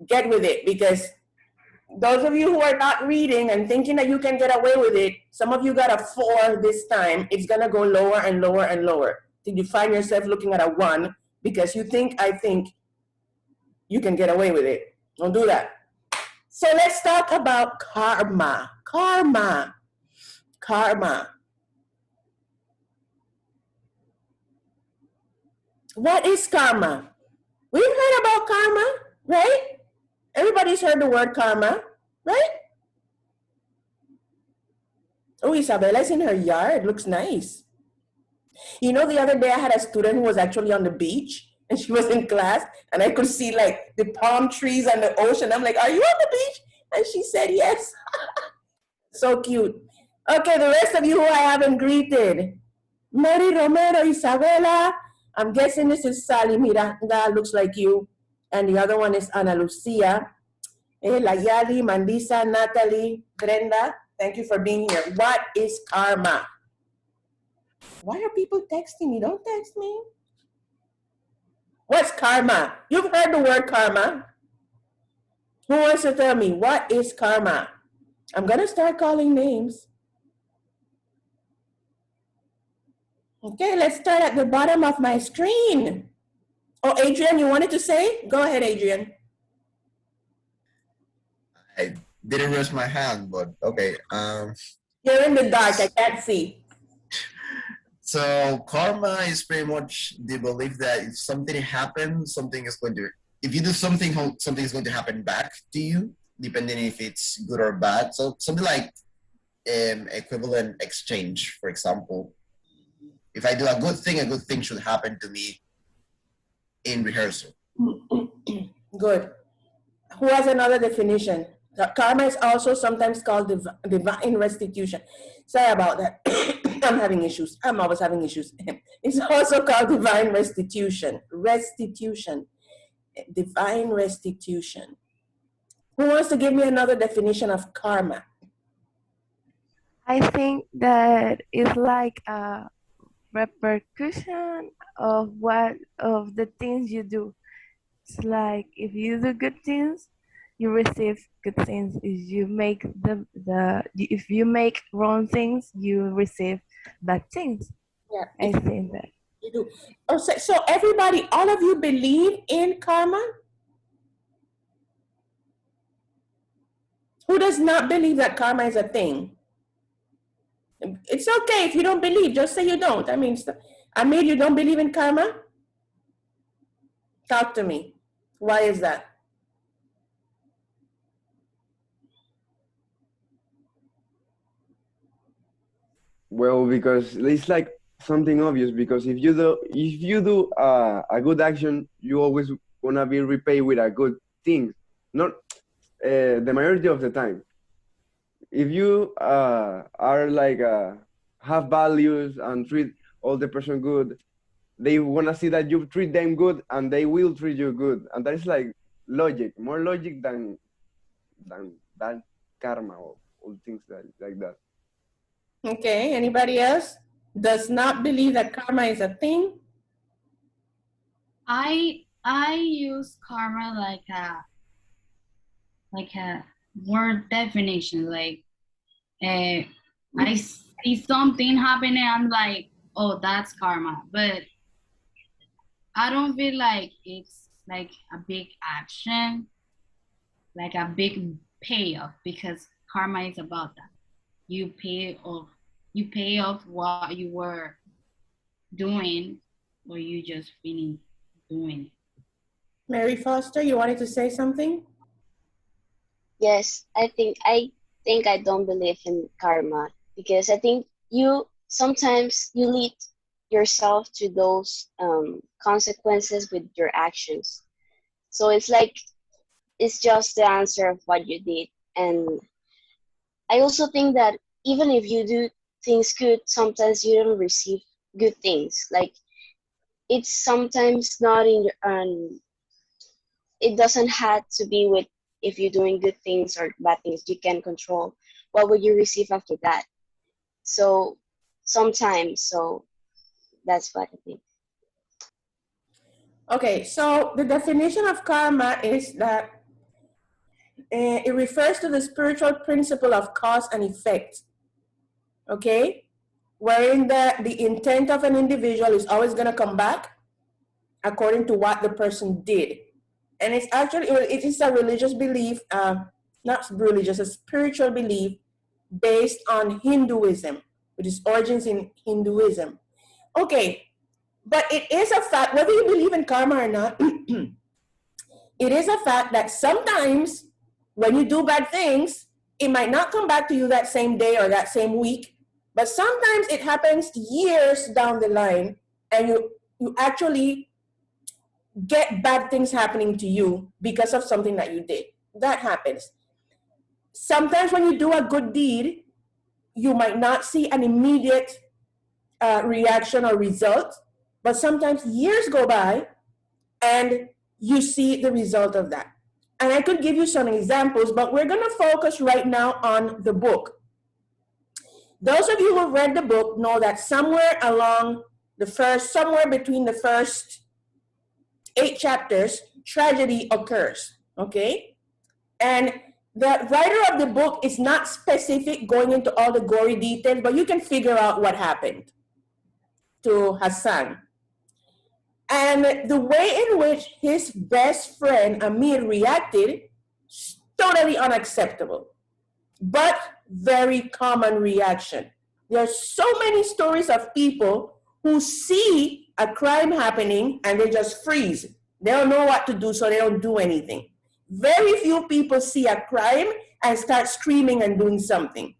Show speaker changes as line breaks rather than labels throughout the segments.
get with it, because those of you who are not reading and thinking that you can get away with it, some of you got a 4 this time. It's gonna go lower and lower and lower till you find yourself looking at a 1 because you think, I think you can get away with it. Don't do that. So let's talk about karma. Karma. Karma. What is karma? We've heard about karma, right? Everybody's heard the word karma, right? Oh, Isabella's in her yard. Looks nice. You know, the other day I had a student who was actually on the beach and she was in class and I could see like the palm trees and the ocean. I'm like, are you on the beach? And she said, yes. So cute. Okay, the rest of you who I haven't greeted. Mary Romero, Isabella. I'm guessing this is Sally Miranda, looks like you. And the other one is Ana Lucia. Layali, Mandisa, Natalie, Brenda. Thank you for being here. What is karma? Why are people texting me? Don't text me. What's karma? You've heard the word karma. Who wants to tell me what is karma? I'm going to start calling names. Okay, let's start at the bottom of my screen. Oh, Adrian, you wanted to say? Go ahead, Adrian.
I didn't raise my hand, but okay.
You're in the dark. I can't see.
So karma is pretty much the belief that if something happens, something is going to. If you do something, something is going to happen back to you, depending if it's good or bad. So something like equivalent exchange, for example. If I do a good thing should happen to me in rehearsal.
Good. Who has another definition? Karma is also sometimes called divine restitution. Sorry about that. I'm having issues. I'm always having issues. It's also called divine restitution. Restitution. Divine restitution. Who wants to give me another definition of karma?
I think that it's like a repercussion of the things you do. It's like if you do good things, you receive good things. If you make if you make wrong things, you receive bad things.
Yeah,
I think that.
You do. Oh, so everybody, all of you believe in karma? Who does not believe that karma is a thing? It's okay if you don't believe. Just say you don't. I mean, Amir, you don't believe in karma? Talk to me. Why is that?
Well, because it's like something obvious. Because if you do a good action, you always wanna be repaid with a good thing. Not the majority of the time. If you are like have values and treat all the person good, they wanna see that you treat them good, and they will treat you good. And that is like logic, more logic than that karma or things like that.
Okay, anybody else does not believe that karma is a thing?
I use karma like a word definition. Like I see something happening, I'm like, oh, that's karma. But I don't feel like it's like a big action, like a big payoff, because karma is about that. You pay off what you were doing, or you just finish doing it.
Mary Foster, you wanted to say something?
Yes, I think I don't believe in karma, because I think sometimes you lead yourself to those consequences with your actions. So it's like it's just the answer of what you did. And I also think that even if you do things good, sometimes you don't receive good things. Like it's sometimes not in your it doesn't have to be with if you're doing good things or bad things. You can control what will you receive after that. So sometimes, so that's what I think.
Okay, so the definition of karma is that It refers to the spiritual principle of cause and effect, okay? Wherein the intent of an individual is always going to come back according to what the person did. And it's actually, it is a religious belief, not religious, a spiritual belief based on Hinduism, with its origins in Hinduism. Okay, but it is a fact, whether you believe in karma or not, it is a fact that sometimes when you do bad things, it might not come back to you that same day or that same week, but sometimes it happens years down the line, and you actually get bad things happening to you because of something that you did. That happens. Sometimes when you do a good deed, you might not see an immediate reaction or result, but sometimes years go by and you see the result of that. And I could give you some examples, but we're going to focus right now on the book. Those of you who read the book know that somewhere between the first 8 chapters, tragedy occurs, okay? And the writer of the book is not specific going into all the gory details, but you can figure out what happened to Hassan. And the way in which his best friend, Amir, reacted, is totally unacceptable, but very common reaction. There are so many stories of people who see a crime happening and they just freeze. They don't know what to do, so they don't do anything. Very few people see a crime and start screaming and doing something.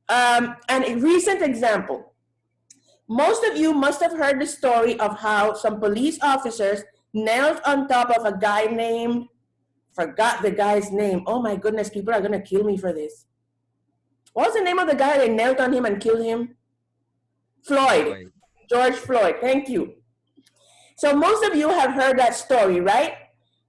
And a recent example, most of you must have heard the story of how some police officers knelt on top of a guy named, forgot the guy's name. Oh my goodness, people are going to kill me for this. What was the name of the guy? They knelt on him and killed him? Floyd. George Floyd. Thank you. So most of you have heard that story, right?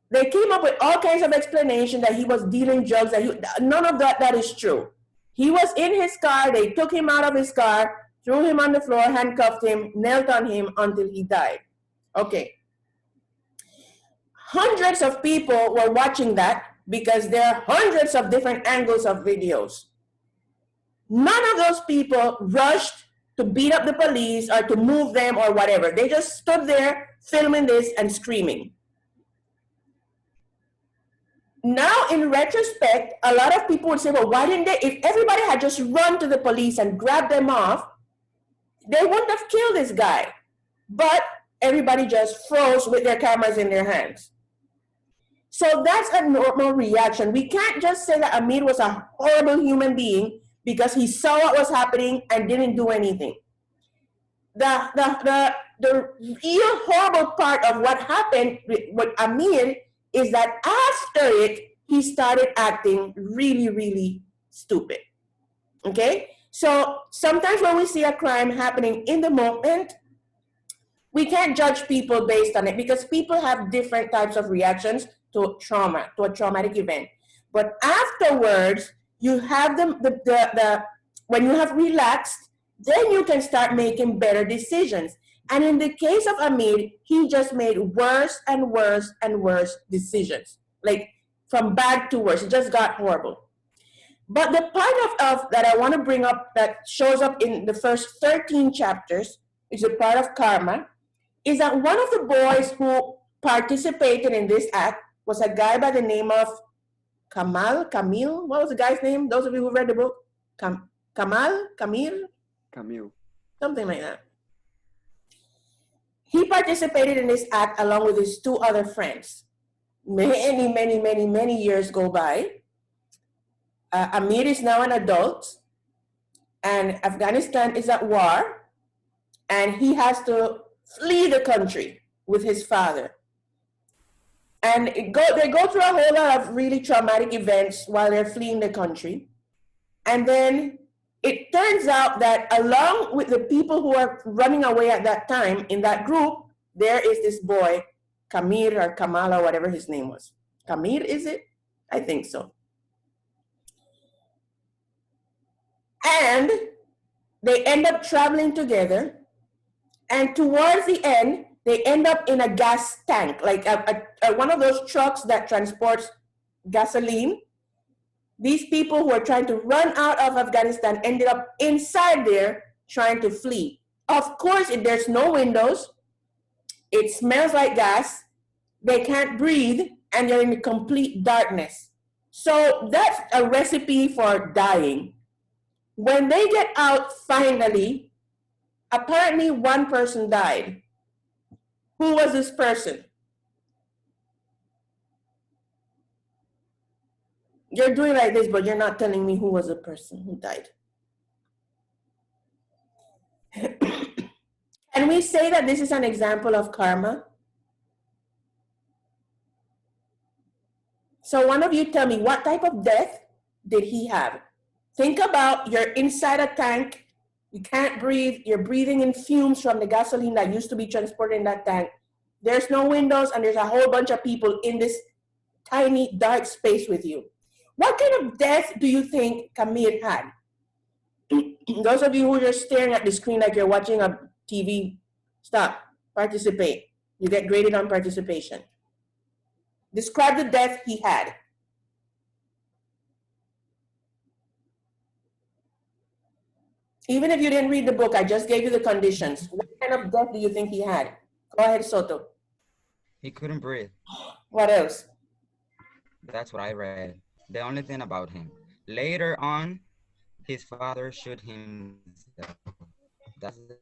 They came up with all kinds of explanation that he was dealing drugs. None of that is true. He was in his car. They took him out of his car, threw him on the floor, handcuffed him, knelt on him until he died. Okay. Hundreds of people were watching that because there are hundreds of different angles of videos. None of those people rushed to beat up the police or to move them or whatever. They just stood there filming this and screaming. Now, in retrospect, a lot of people would say, well, why didn't they? If everybody had just run to the police and grabbed them off, they wouldn't have killed this guy. But everybody just froze with their cameras in their hands. So that's a normal reaction. We can't just say that Amir was a horrible human being because he saw what was happening and didn't do anything. The real horrible part of what happened with Amir is that after it, he started acting really, really stupid. Okay? So sometimes when we see a crime happening in the moment, we can't judge people based on it because people have different types of reactions to trauma, to a traumatic event. But afterwards, you have when you have relaxed, then you can start making better decisions. And in the case of Amir, he just made worse and worse and worse decisions, like from bad to worse. It just got horrible. But the part of that I want to bring up that shows up in the first 13 chapters, which is a part of karma, is that one of the boys who participated in this act was a guy by the name of Camille. What was the guy's name? Those of you who read the book? Camille? Something like that. He participated in this act along with his 2 other friends. Many years go by. Amir is now an adult, and Afghanistan is at war, and he has to flee the country with his father. And they go through a whole lot of really traumatic events while they're fleeing the country. And then it turns out that along with the people who are running away at that time in that group, there is this boy, Kamir or Kamal or whatever his name was. Kamir, is it? I think so. And they end up traveling together. And towards the end, they end up in a gas tank, like one of those trucks that transports gasoline. These people who are trying to run out of Afghanistan ended up inside there trying to flee. Of course, if there's no windows, it smells like gas, they can't breathe, and they're in complete darkness. So that's a recipe for dying. When they get out finally, apparently one person died. Who was this person? You're doing like this, but you're not telling me who was the person who died. Can we say that this is an example of karma? So one of you tell me, what type of death did he have? Think about, you're inside a tank, you can't breathe, you're breathing in fumes from the gasoline that used to be transported in that tank. There's no windows, and there's a whole bunch of people in this tiny dark space with you. What kind of death do you think Camille had? Those of you who are staring at the screen like you're watching a TV, stop, participate. You get graded on participation. Describe the death he had. Even if you didn't read the book, I just gave you the conditions. What kind of death do you think he had? Go ahead, Soto.
He couldn't breathe.
What else?
That's what I read. The only thing about him. Later on, his father shot himself. That's the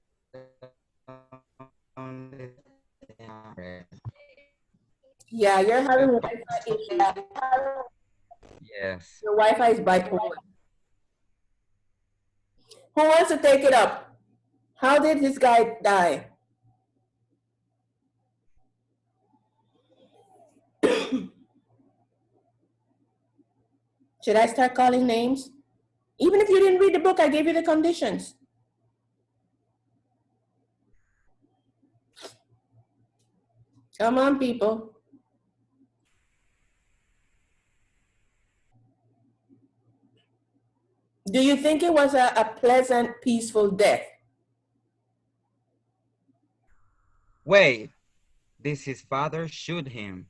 only thing I read.
Yeah, you're having Wi-Fi issues.
Yes.
Your Wi-Fi is bipolar. Who wants to take it up? How did this guy die? Should I start calling names? Even if you didn't read the book, I gave you the conditions. Come on, people. Do you think it was a pleasant, peaceful death?
Wait, this his father shoot him.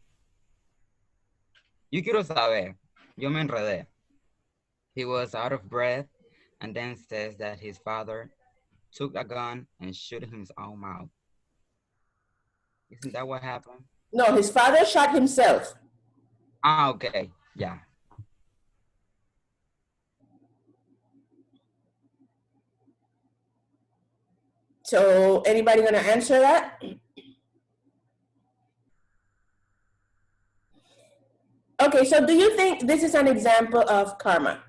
Yo quiero saber. Yo me enredé. He was out of breath and then says that his father took a gun and shot his own mouth. Isn't that what happened?
No, his father shot himself.
Ah, okay. Yeah.
So anybody gonna answer that? Okay, so do you think this is an example of karma?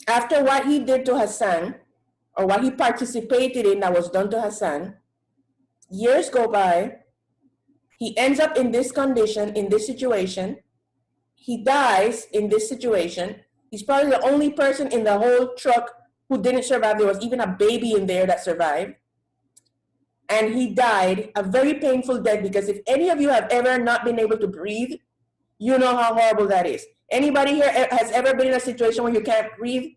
After what he did to Hassan, or what he participated in that was done to Hassan, years go by, he ends up in this condition, in this situation, he dies in this situation. He's probably the only person in the whole truck who didn't survive. There was even a baby in there that survived. And he died a very painful death, because if any of you have ever not been able to breathe, you know how horrible that is. Anybody here has ever been in a situation where you can't breathe?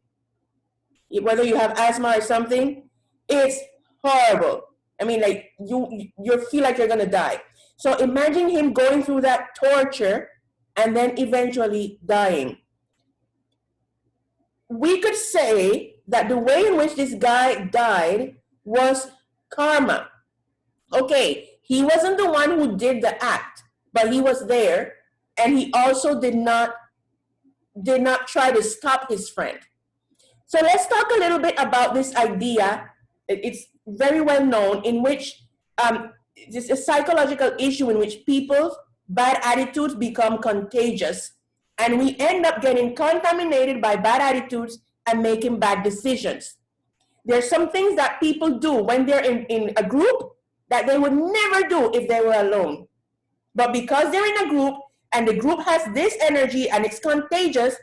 Whether you have asthma or something, it's horrible. I mean, like you feel like you're gonna die. So imagine him going through that torture and then eventually dying. We could say that the way in which this guy died was karma. Okay, he wasn't the one who did the act, but he was there, and he also did not try to stop his friend. So let's talk a little bit about this idea. It's very well known, in which it's a psychological issue in which people's bad attitudes become contagious, and we end up getting contaminated by bad attitudes and making bad decisions. There's some things that people do when they're in a group that they would never do if they were alone. But because they're in a group and the group has this energy and it's contagious,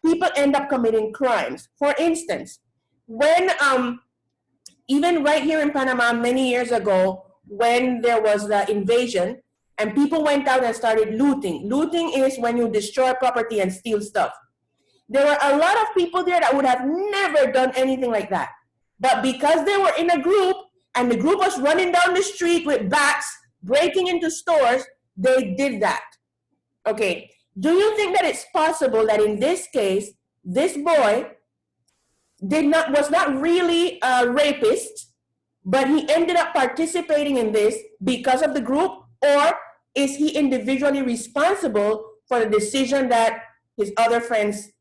people end up committing crimes. For instance, when even right here in Panama many years ago, when there was the invasion and people went out and started looting. Looting is when you destroy property and steal stuff. There were a lot of people there that would have never done anything like that. But because they were in a group and the group was running down the street with bats, breaking into stores, they did that. Okay, do you think that it's possible that in this case, this boy was not really a rapist, but he ended up participating in this because of the group, or is he individually responsible for the decision that his other friends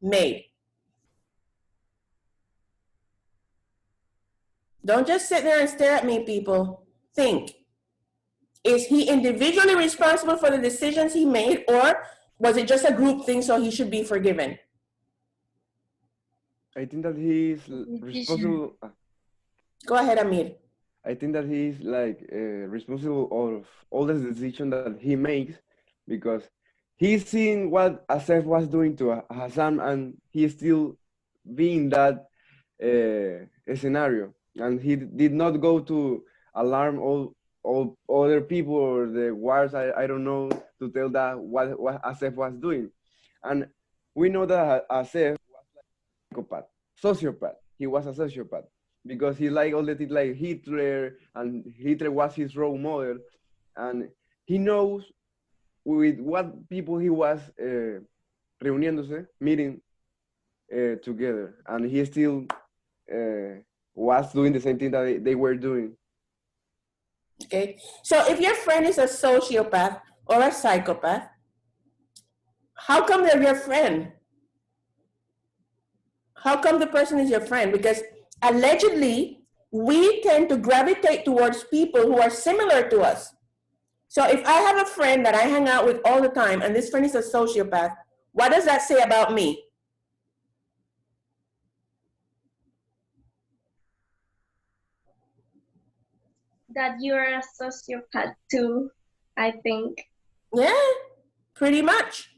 made? Don't just sit there and stare at me, people. Think. Is he individually responsible for the decisions he made, or was it just a group thing so he should be forgiven?
I think that he is responsible.
Go ahead, Amir.
I think that he is like responsible of all the decisions that he makes, because he's seeing what Asef was doing to Hassan, and he's still being that scenario, and he did not go to alarm all other people or the wars, I don't know, to tell that what Asef was doing. And we know that Asef was like a psychopath, sociopath. He was a sociopath because he liked all the things like Hitler, and Hitler was his role model, and he knows with what people he was reuniéndose, meeting together, and he still was doing the same thing that they were doing.
Okay, so if your friend is a sociopath or a psychopath, how come they're your friend? How come the person is your friend? Because allegedly, we tend to gravitate towards people who are similar to us. So if I have a friend that I hang out with all the time, and this friend is a sociopath, what does that say about me?
That you're a sociopath too, I think.
Yeah, pretty much.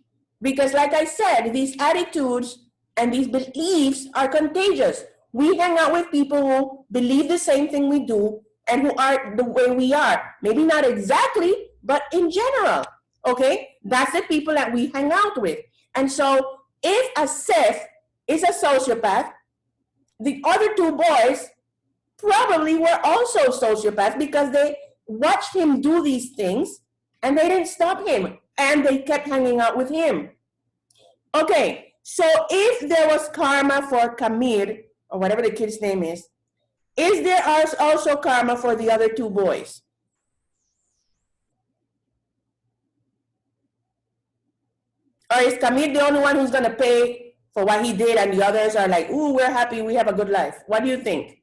Because like I said, these attitudes and these beliefs are contagious. We hang out with people who believe the same thing we do and who are the way we are. Maybe not exactly, but in general. Okay? That's the people that we hang out with. And so if Asef is a sociopath, the other two boys probably were also sociopaths because they watched him do these things and they didn't stop him and they kept hanging out with him. Okay, so if there was karma for Kamir, or whatever the kid's name is there also karma for the other two boys? Or is Kamir the only one who's going to pay for what he did and the others are like, ooh, we're happy, we have a good life? What do you think?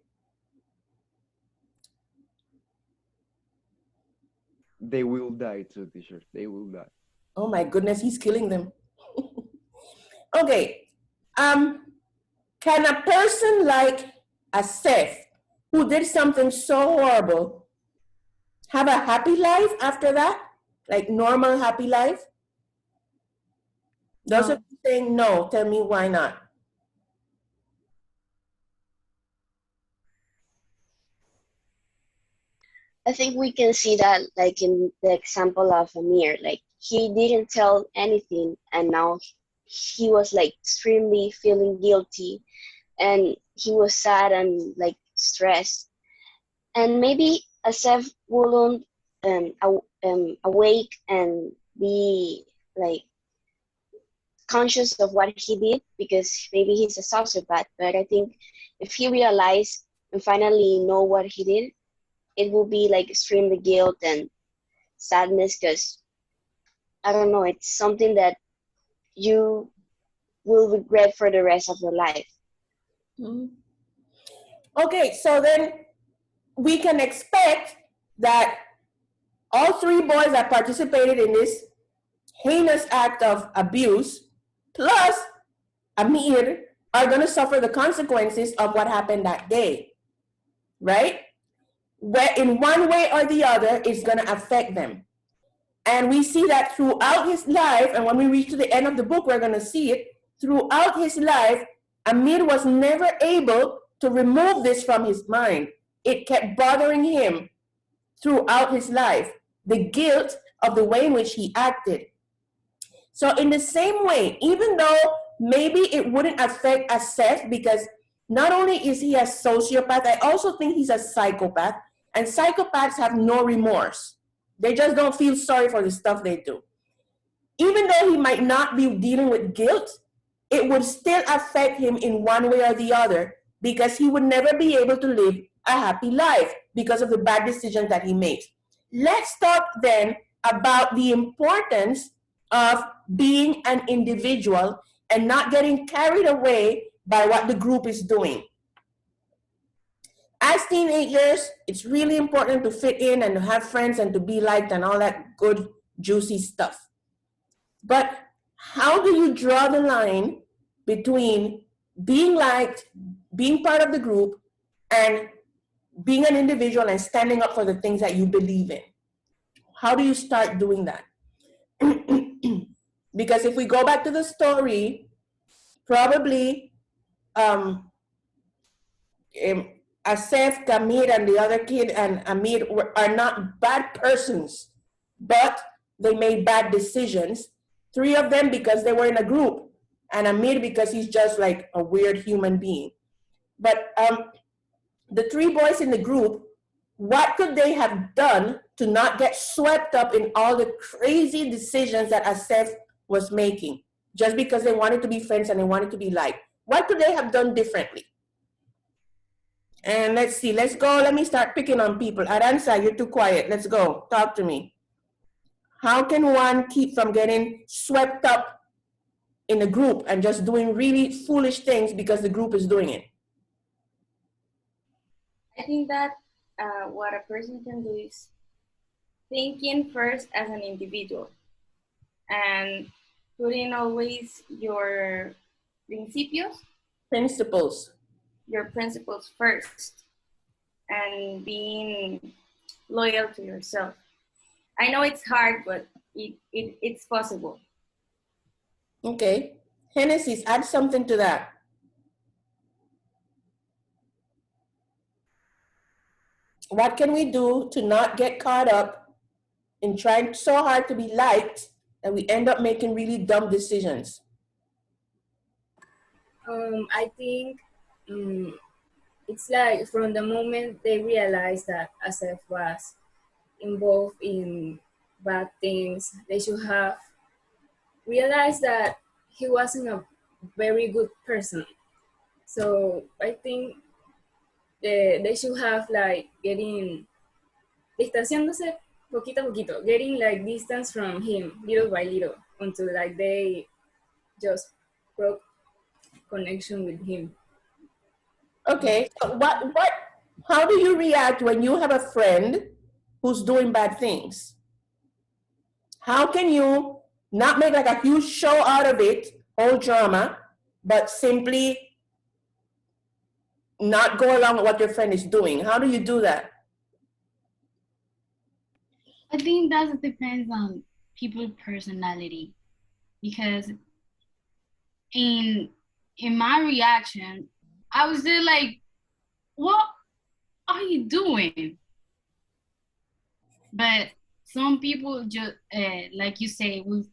They will die too, teacher. They will die.
Oh my goodness, he's killing them. Okay, can a person like Asef, who did something so horrible, have a happy life after that? Like normal happy life? Those of you saying no, tell me why not.
I think we can see that like in the example of Amir, like he didn't tell anything and now he was like extremely feeling guilty and he was sad and like stressed. And maybe Asef wouldn't awake and be like conscious of what he did because maybe he's a sociopath. But I think if he realized and finally know what he did, it will be like extremely guilt and sadness because I don't know, it's something that you will regret for the rest of your life.
Mm-hmm. Okay, so then we can expect that all three boys that participated in this heinous act of abuse, plus Amir, are going to suffer the consequences of what happened that day, right? Where in one way or the other, it's going to affect them. And we see that throughout his life, and when we reach to the end of the book, we're going to see it. Throughout his life, Amir was never able to remove this from his mind. It kept bothering him throughout his life, the guilt of the way in which he acted. So in the same way, even though maybe it wouldn't affect Asef because not only is he a sociopath, I also think he's a psychopath, and psychopaths have no remorse. They just don't feel sorry for the stuff they do. Even though he might not be dealing with guilt, it would still affect him in one way or the other, because he would never be able to live a happy life because of the bad decisions that he makes. Let's talk then about the importance of being an individual and not getting carried away by what the group is doing. As teenagers, it's really important to fit in and to have friends and to be liked and all that good, juicy stuff. But how do you draw the line between being liked, being part of the group, and being an individual and standing up for the things that you believe in? How do you start doing that? Because if we go back to the story, probably Asef, Kamir, and the other kid and Amir are not bad persons, but they made bad decisions. 3 of them because they were in a group, and Amir because he's just like a weird human being. But the 3 boys in the group, what could they have done to not get swept up in all the crazy decisions that Asef was making, just because they wanted to be friends and they wanted to be liked? What could they have done differently? And let's see, let's go. Let me start picking on people. Aranza, you're too quiet. Let's go. Talk to me. How can one keep from getting swept up in a group and just doing really foolish things because the group is doing it?
I think that what a person can do is thinking first as an individual and putting always your
principles
first, and being loyal to yourself. I know it's hard, but it's possible.
Okay. Genesis, add something to that. What can we do to not get caught up in trying so hard to be liked that we end up making really dumb decisions?
I think it's like from the moment they realized that Asef was involved in bad things, they should have realized that he wasn't a very good person. So I think they should have like distanciándose poquito a poquito, getting like distance from him little by little until like they just broke connection with him.
Okay, so how do you react when you have a friend who's doing bad things? How can you not make like a huge show out of it, whole drama, but simply not go along with what your friend is doing? How do you do that?
I think that depends on people's personality, because in my reaction, I was there like, what are you doing? But some people just, like you say, will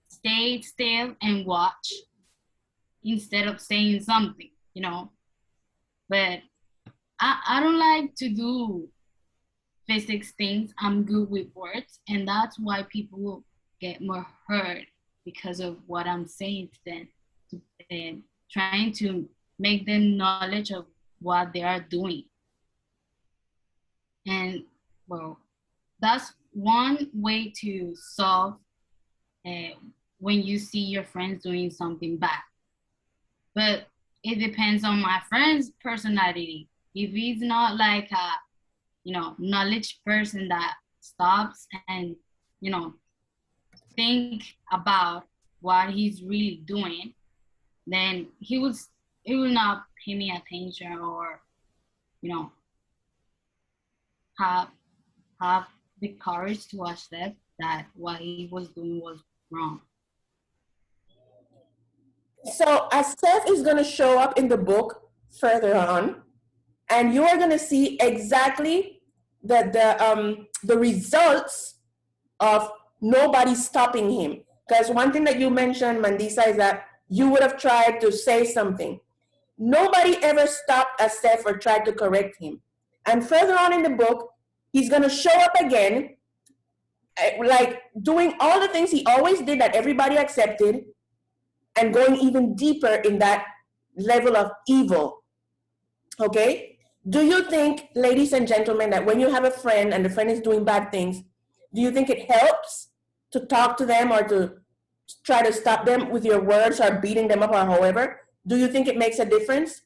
stay still and watch instead of saying something, you know. But I don't like to do physics things. I'm good with words, and that's why people will get more hurt because of what I'm saying to them, and trying to make them knowledge of what they are doing. And well, that's one way to solve when you see your friends doing something bad. But it depends on my friend's personality. If he's not like a, knowledge person that stops and, think about what he's really doing, then he will not pay me attention or, have the courage to accept that what he was doing was wrong.
So Asef is going to show up in the book further on, and you are going to see exactly the results of nobody stopping him. Because one thing that you mentioned, Mandisa, is that you would have tried to say something. Nobody ever stopped Asef or tried to correct him. And further on in the book, he's going to show up again, like doing all the things he always did that everybody accepted, and going even deeper in that level of evil. Okay? Do you think, ladies and gentlemen, that when you have a friend and the friend is doing bad things, do you think it helps to talk to them or to try to stop them with your words or beating them up or however? Do you think it makes a difference?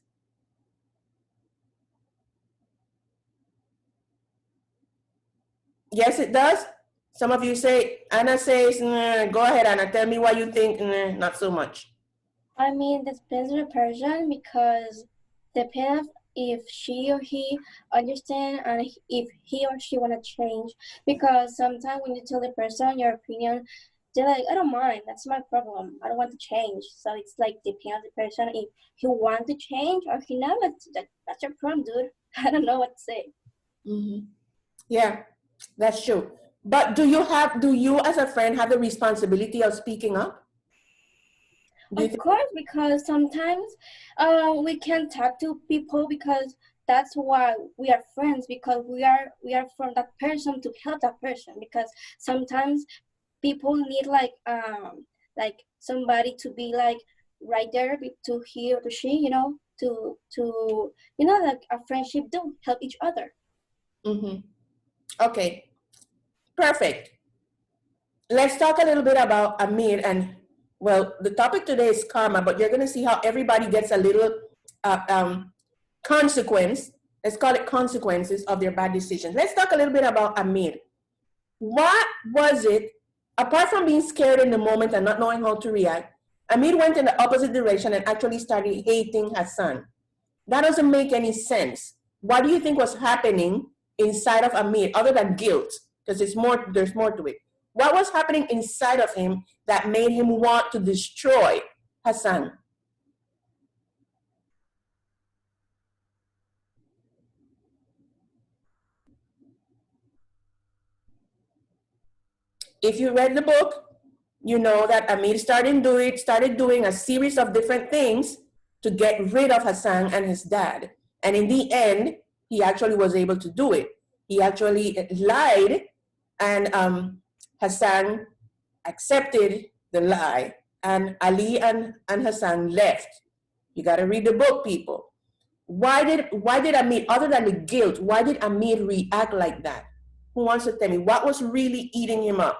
Yes, it does. Some of you say, Anna says, go ahead, Anna, tell me why you think not so much.
I mean, it depends on the person because depends if she or he understand and if he or she want to change. Because sometimes when you tell the person your opinion, they're like, I don't mind. That's my problem. I don't want to change. So it's like depends on the person if he want to change or he not. That's your problem, dude. I don't know what to say.
Mm-hmm. Yeah, that's true. But do you as a friend have the responsibility of speaking up?
Of course, because sometimes we can talk to people because that's why we are friends, because we are from that person to help that person, because sometimes people need like somebody to be like right there to he or to she, to like a friendship do help each other.
Mm-hmm. Okay, perfect. Let's talk a little bit about Amir. And well, the topic today is karma, but you're going to see how everybody gets a little consequence. Let's call it consequences of their bad decisions. Let's talk a little bit about Amir. What was it, apart from being scared in the moment and not knowing how to react, Amir went in the opposite direction and actually started hating Hassan. That doesn't make any sense. What do you think was happening inside of Amir other than guilt? Because there's more to it. What was happening inside of him that made him want to destroy Hassan? If you read the book, you know that Amir started doing a series of different things to get rid of Hassan and his dad. And in the end, he actually was able to do it. He actually lied, and Hassan accepted the lie, and Ali and Hassan left. You got to read the book, people. Why did Amir, other than the guilt, why did Amir react like that? Who wants to tell me what was really eating him up?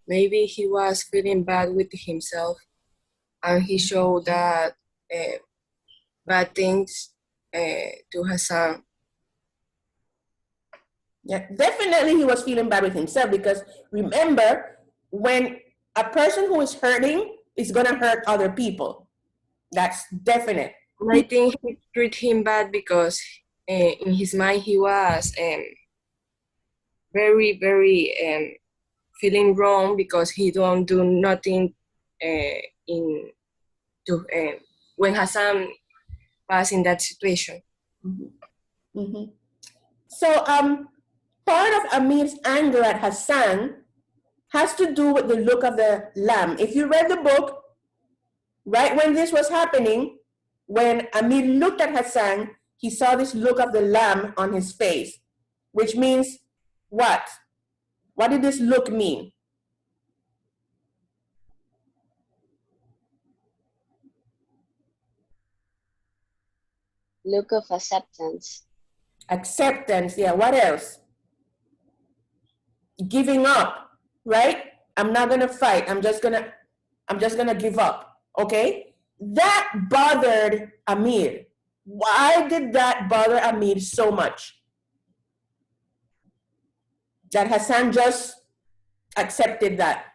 Maybe he was feeling bad with himself, and he showed that bad things to Hassan.
Yeah, definitely he was feeling bad with himself, because remember, when a person who is hurting is gonna hurt other people. That's definite.
And I think he treated him bad because in his mind he was very, very feeling wrong because he don't do nothing when Hassan was in that situation.
Mm-hmm. Mm-hmm. So part of Amir's anger at Hassan has to do with the look of the lamb. If you read the book, right when this was happening, when Amir looked at Hassan, he saw this look of the lamb on his face, which means what? What did this look mean?
Look of acceptance.
Acceptance, yeah. What else? Giving up, right? I'm not gonna fight. I'm just gonna give up. Okay? That bothered Amir. Why did that bother Amir so much? That Hassan just accepted that.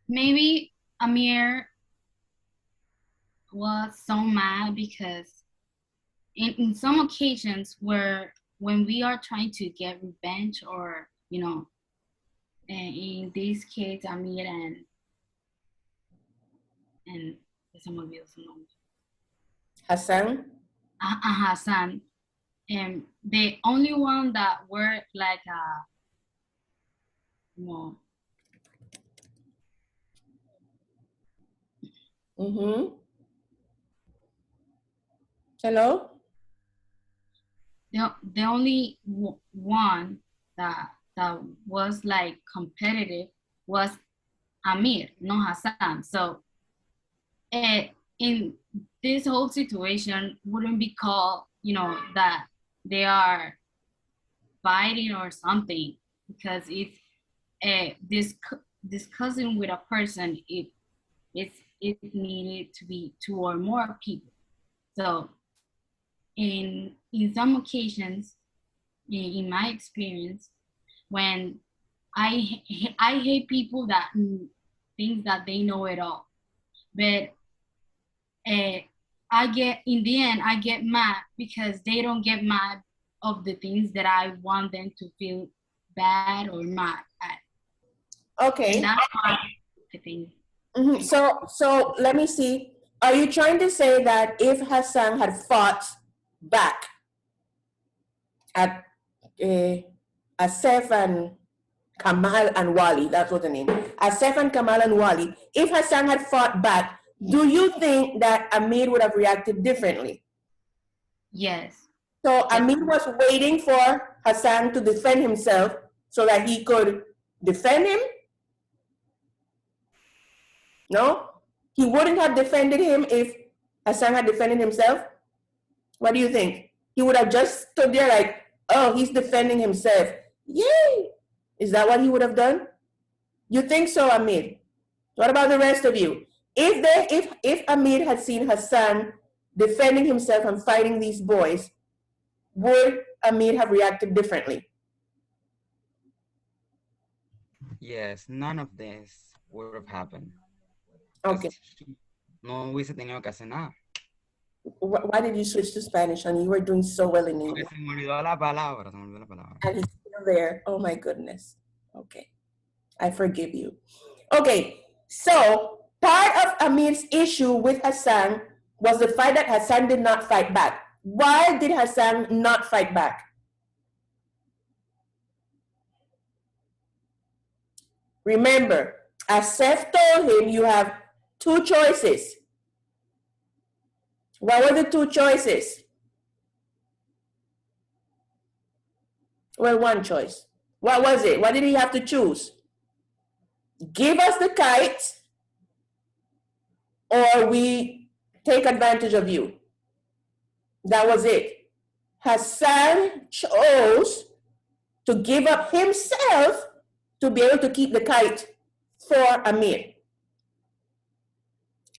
Maybe Amir was so mad because in some occasions when we are trying to get revenge, or in this case Amir and some of you know
Hassan?
Hassan, and the only one that were like
Mm-hmm. Hello?
The only one that was like competitive was Amir, not Hassan. So in this whole situation wouldn't be called, that they are fighting or something, because it's discussing with a person, it needed to be two or more people. So in some occasions, in my experience, when I hate people that think that they know it all, but I get mad because they don't get mad of the things that I want them to feel bad or mad at.
Okay.
And that's why I think.
Mm-hmm. So let me see. Are you trying to say that if Hassan had fought back at Asef and Kamal and Wali, that's what the name, Asef and Kamal and Wali, if Hassan had fought back, do you think that Amir would have reacted differently?
Yes.
So Amir was waiting for Hassan to defend himself so that he could defend him? No? He wouldn't have defended him if Hassan had defended himself? What do you think? He would have just stood there like, oh, he's defending himself. Yay! Is that what he would have done? You think so, Amir? What about the rest of you? If Amir had seen Hassan defending himself and fighting these boys, would Amir have reacted differently?
Yes, none of this would have happened.
Okay.
No hubiese tenido que hacer nada.
Why did you switch to Spanish, honey? You were doing so well in English.
Se me olvidó la palabra,
And he's still there. Oh my goodness. Okay. I forgive you. Okay. So part of Amir's issue with Hassan was the fact that Hassan did not fight back. Why did Hassan not fight back? Remember, Asef told him you have two choices. What were the two choices? Well, one choice. What was it? What did he have to choose? Give us the kite, or we take advantage of you. That was it. Hassan chose to give up himself to be able to keep the kite for Amir.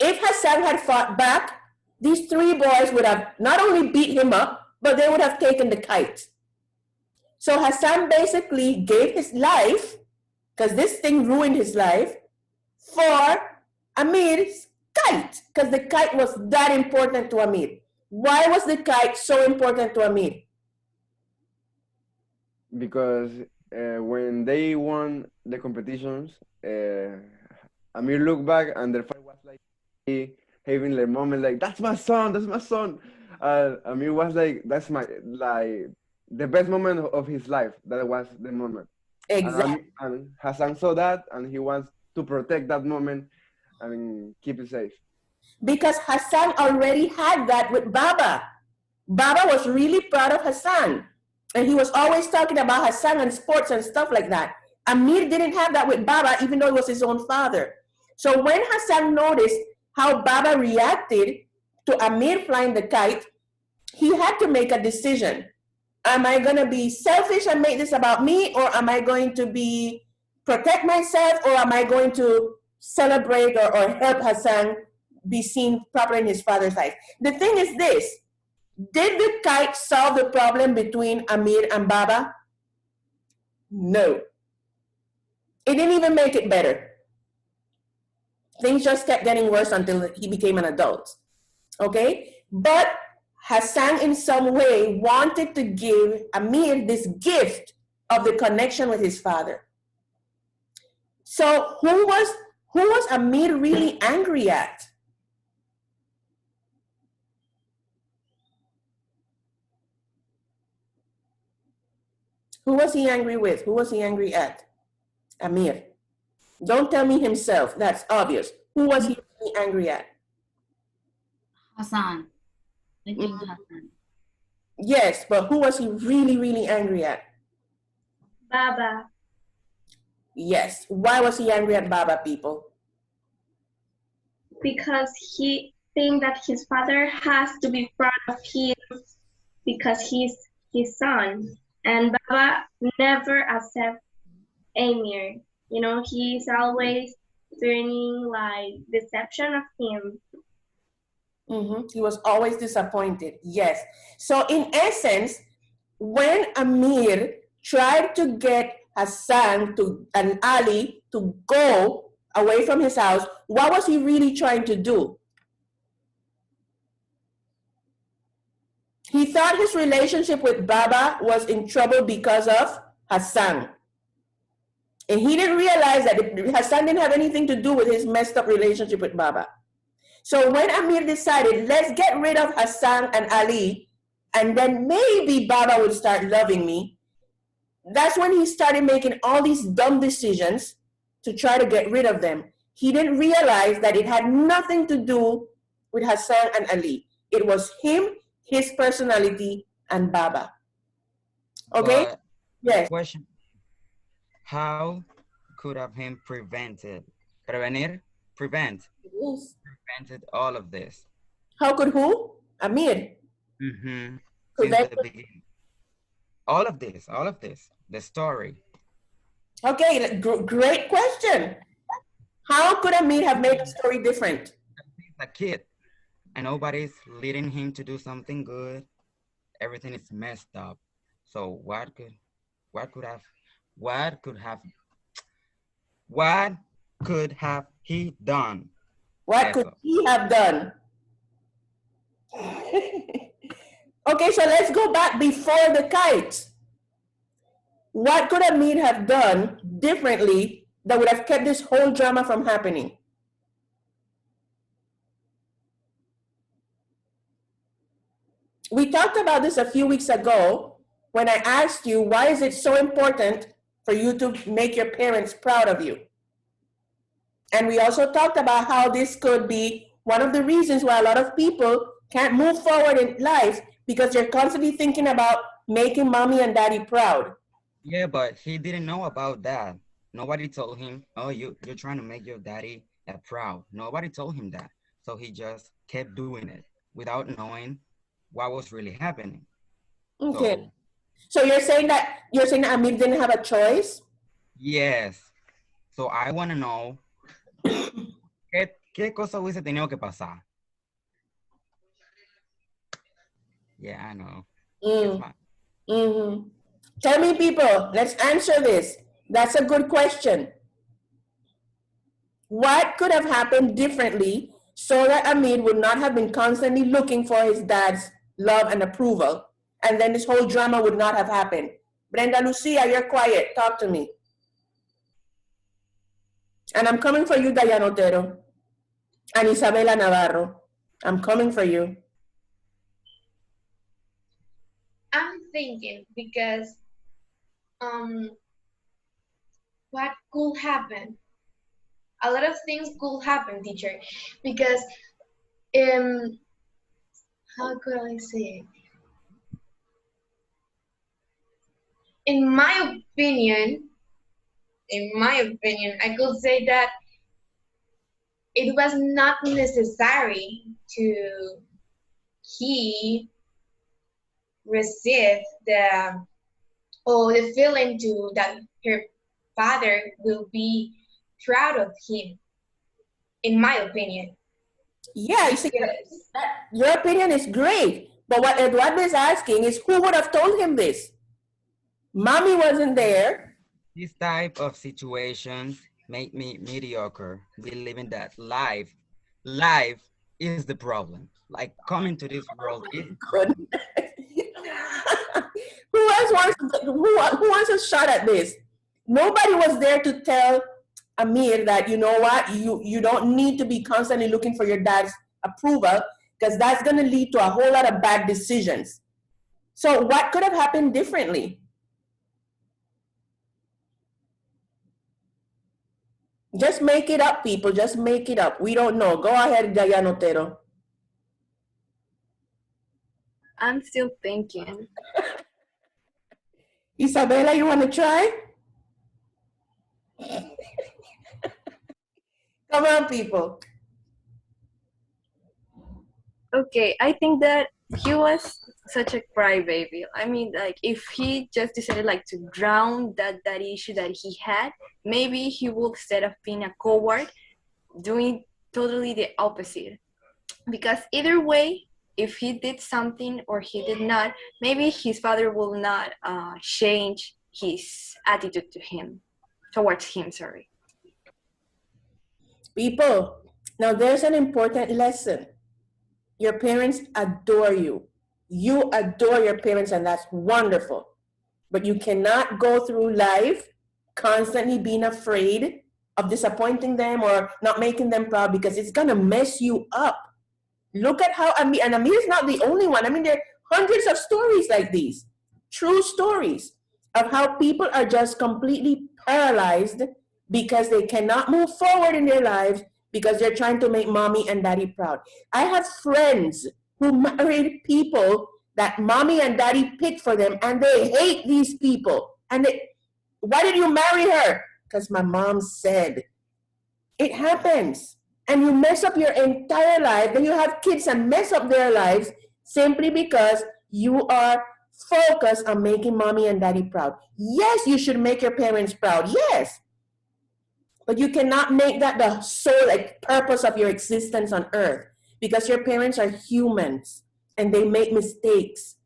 If Hassan had fought back, these three boys would have not only beat him up, but they would have taken the kite. So Hassan basically gave his life, because this thing ruined his life, for Amir's kite, because the kite was that important to Amir. Why was the kite so important to Amir?
Because when they won the competitions, Amir looked back and their father was like having their moment like, that's my son, that's my son. Amir was like, that's my, like, the best moment of his life. That was the moment.
Exactly.
And Hassan saw that and he wants to protect that moment and keep it safe.
Because Hassan already had that with Baba. Baba was really proud of Hassan. And he was always talking about Hassan and sports and stuff like that. Amir didn't have that with Baba, even though it was his own father. So when Hassan noticed how Baba reacted to Amir flying the kite, he had to make a decision. Am I going to be selfish and make this about me, or am I going to protect myself, or am I going to celebrate or help Hassan be seen properly in his father's eyes? The thing is this, did the kite solve the problem between Amir and Baba? No. It didn't even make it better. Things just kept getting worse until he became an adult. Okay? But Hassan in some way wanted to give Amir this gift of the connection with his father. So who was Amir really angry at? Who was he angry with? Who was he angry at? Amir. Don't tell me himself. That's obvious. Who was he really angry at?
Hassan. I think Hassan.
Yes, but who was he really, really angry at?
Baba.
Yes. Why was he angry at Baba, people?
Because he think that his father has to be proud of him because he's his son. And Baba never accept Amir. You know, he's always turning like deception of him.
He was always disappointed. Yes. So in essence, when Amir tried to get Hassan and Ali to go away from his house, what was he really trying to do? He thought his relationship with Baba was in trouble because of Hassan. And he didn't realize that Hassan didn't have anything to do with his messed up relationship with Baba. So when Amir decided, let's get rid of Hassan and Ali, and then maybe Baba would start loving me, that's when he started making all these dumb decisions to try to get rid of them. He didn't realize that it had nothing to do with Hassan and Ali. It was him, his personality, and Baba. Okay?
But
Yes.
question: how could have him prevented, prevented all of this?
How could who? Amir.
Since
Prevent.
the beginning. All of this, the story.
Okay, great question. How could Amir have made the story different?
He's a kid, and nobody's leading him to do something good. Everything is messed up. So what could he done?
What could he have done? Okay, so let's go back before the kites. What could Amir have done differently that would have kept this whole drama from happening? We talked about this a few weeks ago when I asked you, why is it so important for you to make your parents proud of you? And we also talked about how this could be one of the reasons why a lot of people can't move forward in life because they're constantly thinking about making mommy and daddy proud.
Yeah, but he didn't know about that. Nobody told him, oh, you're trying to make your daddy proud. Nobody told him that. So he just kept doing it without knowing what was really happening.
Okay. So you're saying that Amir didn't have a choice?
Yes. So I want to know qué cosa hubiese tenido que pasar. Yeah, I know.
Tell me, people, let's answer this. That's a good question. What could have happened differently so that Amir would not have been constantly looking for his dad's love and approval, and then this whole drama would not have happened? Brenda Lucia, you're quiet. Talk to me. And I'm coming for you, Diana Otero. And Isabela Navarro. I'm coming for you.
I'm thinking because what could happen? A lot of things could happen, teacher, because how could I say it? In my opinion, I could say that it was not necessary to he receive the feeling to that her father will be proud of him, in my opinion.
Yeah, you see, your opinion is great, but what Eduardo is asking is who would have told him this? Mommy wasn't there.
This type of situations make me mediocre, believing that life is the problem. Like coming to this world is
who wants a shot at this? Nobody was there to tell Amir that, you know what, you don't need to be constantly looking for your dad's approval because that's going to lead to a whole lot of bad decisions. So what could have happened differently? Just make it up, people. Just make it up. We don't know. Go ahead, Diana Otero.
I'm still thinking.
Isabella, you want to try? Come on, people.
Okay, I think that he was such a crybaby. I mean, like, if he just decided like to drown that issue that he had, maybe he would, instead of being a coward, doing totally the opposite. Because either way, if he did something or he did not, maybe his father will not change his attitude to him, towards him. Sorry.
People, now there's an important lesson. Your parents adore you. You adore your parents, and that's wonderful. But you cannot go through life constantly being afraid of disappointing them or not making them proud, because it's going to mess you up. Look at how Amir, and Amir is not the only one. I mean, there are hundreds of stories like these, true stories of how people are just completely paralyzed because they cannot move forward in their lives because they're trying to make mommy and daddy proud. I have friends who married people that mommy and daddy picked for them, and they hate these people. And why did you marry her? Because my mom said. It happens. And you mess up your entire life, then you have kids and mess up their lives simply because you are focused on making mommy and daddy proud. Yes, you should make your parents proud. Yes. But you cannot make that the sole purpose of your existence on earth, because your parents are humans and they make mistakes.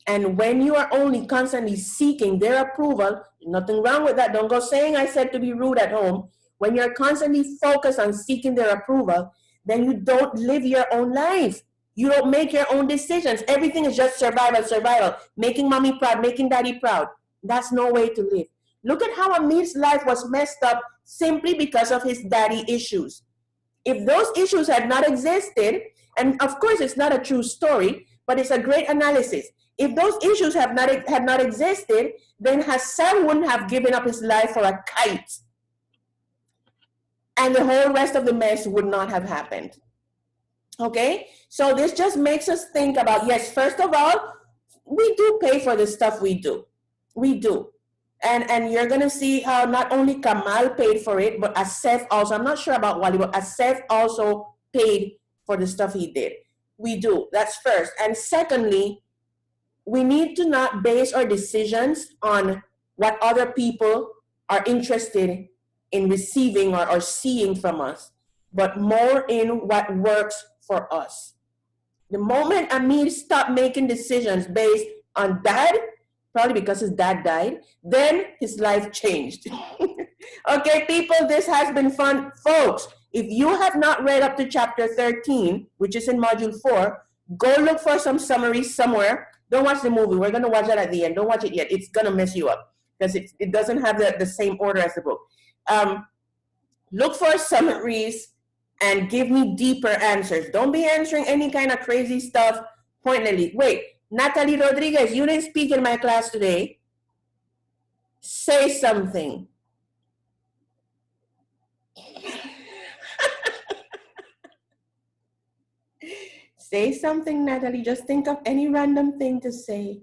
And when you are only constantly seeking their approval, nothing wrong with that. Don't go saying I said to be rude at home. When you're constantly focused on seeking their approval, then you don't live your own life. You don't make your own decisions. Everything is just survival, survival. Making mommy proud, making daddy proud. That's no way to live. Look at how Amir's life was messed up simply because of his daddy issues. If those issues had not existed, and of course it's not a true story, but it's a great analysis. If those issues had not existed, then Hassan wouldn't have given up his life for a kite. And the whole rest of the mess would not have happened. Okay? So this just makes us think about, yes, first of all, we do pay for the stuff we do. We do. And you're going to see how not only Kamal paid for it, but Asef also. I'm not sure about Wally, but Asef also paid for the stuff he did. We do. That's first. And secondly, we need to not base our decisions on what other people are interested in receiving or seeing from us, but more in what works for us. The moment Amir stopped making decisions based on dad, probably because his dad died, then his life changed. Okay, people, this has been fun. Folks, if you have not read up to chapter 13, which is in module 4, go look for some summaries somewhere. Don't watch the movie. We're going to watch that at the end. Don't watch it yet. It's going to mess you up because it doesn't have the same order as the book. Look for summaries and give me deeper answers. Don't be answering any kind of crazy stuff pointedly. Wait, Natalie Rodriguez, you didn't speak in my class today. Say something. Say something, Natalie. Just think of any random thing to say.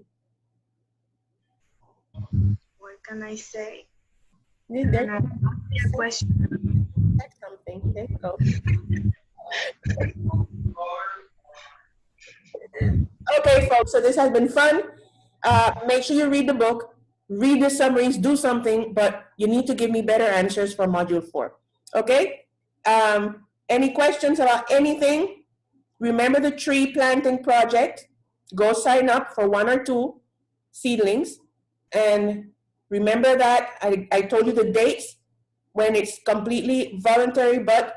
What can I say?
There's
a question.
Say something. There you go. Okay, folks, so this has been fun. Make sure you read the book, read the summaries, do something, but you need to give me better answers for module 4. Okay? Any questions about anything? Remember the tree planting project. Go sign up for 1 or 2 seedlings. And remember that I told you the dates when it's completely voluntary, but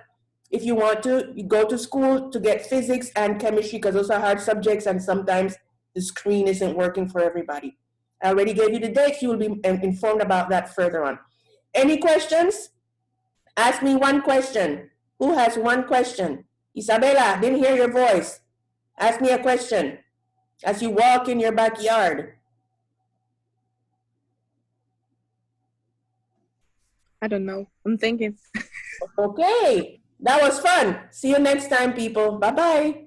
if you want to, you go to school to get physics and chemistry because those are hard subjects and sometimes the screen isn't working for everybody. I already gave you the dates. You will be informed about that further on. Any questions? Ask me one question. Who has one question? Isabella, didn't hear your voice. Ask me a question as you walk in your backyard.
I don't know. I'm thinking.
Okay, that was fun. See you next time, people. Bye-bye.